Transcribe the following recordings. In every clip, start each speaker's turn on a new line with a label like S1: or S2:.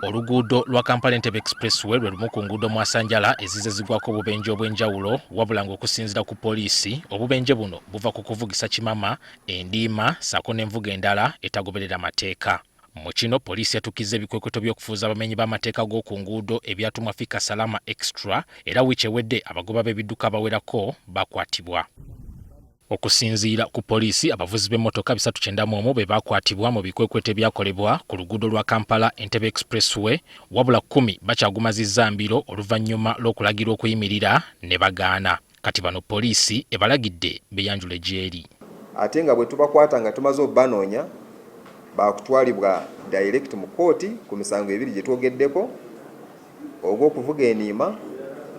S1: Oluguudo lwa Kampala Entebbe Expressway lwe lumu ku nguudo mwasanjala ezizezigwako obubenje obw'enjawulo wabula ng'okusinziira ku poliisi obubenje buno buva ku kuvugisa kimama, endiima ssaako n'envuga endala etagoberera mateeka. Mu kino poliisi yatukizza ebikwekweto by'okufuuza abamenyi b'amateeka g'oku nguudo ebyatumwa Fika Salama Extra era wiiki ewedde abagoba b'ebidduka abawerako bakwatibwa. Okusinziira ku poliisi abavuzi b'emmotoka 391 be bakwatibwa mu bikwekweto ebyakolebwa ku luguudo lwa Kampala Entebbe Expressway wabula 10 bakyagumazizza mbiro oluvannyuma lw'okulagirwa okuyimirira ne bagaana. Kati bano poliisi ebalagidde beyanjule gy'eri.
S2: Ate nga bwe tubakwata nga tumaze obbanoonya bakutwalibwa direct mu kooti ku misango ebiri gye twogeddeko, ogw'okuvuga eniima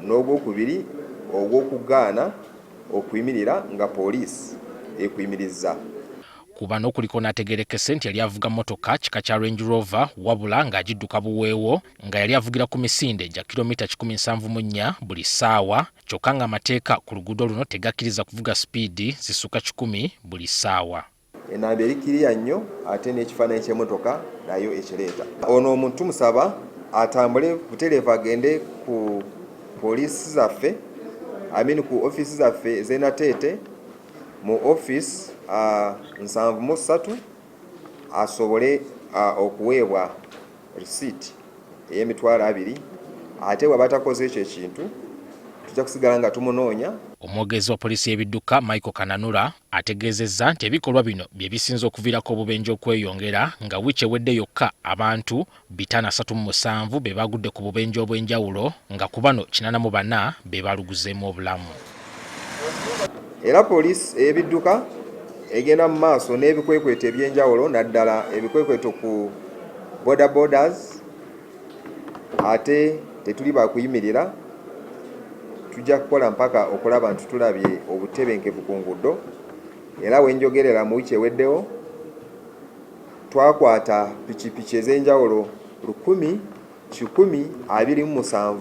S2: n'ogw'okubiri ogw'okugaana okuyimirira nga poliisi ekuyimirizza.
S1: Kubano kuliko n'ategeerekese nti yali avuga mmotoka kika kya Range Rover wabula ng'agidduka buweewo nga yali avugira ku misinde gya kilomita 174 buli ssaawa kyokka ng'amateeka ku luguudo luno tegakkiriza kuvuga sipiidi zisukka 10 buli ssaawa.
S2: Enamba eri kiriya nnyo ate n'ekifaananyi ky'emmotoka nayo ekireeta. Ono omuntu tumusaba atambule butereevu agende ku poliisi zaffe ku office zaffe ez'enateete mu office 73 asobole okuweebwa receipt ey'emitwalo 2 ate bw'aba takoze ekyo ekintu tujja kusigala nga tumunoonya.
S1: Omwogezi wa poliisi y'ebidduka Michael Kananura ategeezezza nti ebikolwa bino bye bisinze okuviirako obubenje okweyongera nga wiiki ewedde yokka abantu 537 beebagudde ku bubenje obw'enjawulo nga ku bano 84 be baluguzeemu obulamu.
S2: Era poliisi ey'ebidduka egenda mu maaso n'ebikwekweto eby'enjawulo naddala ebikwekweto ku borders ate tetuli bakuyimirira. Tujja kukola mpaka okulaba nti tulabye obutebenkevu ku nguudo era wenjogerera mu wiiki eweddewo twakwata pikipiki ez'enjawulo 1,127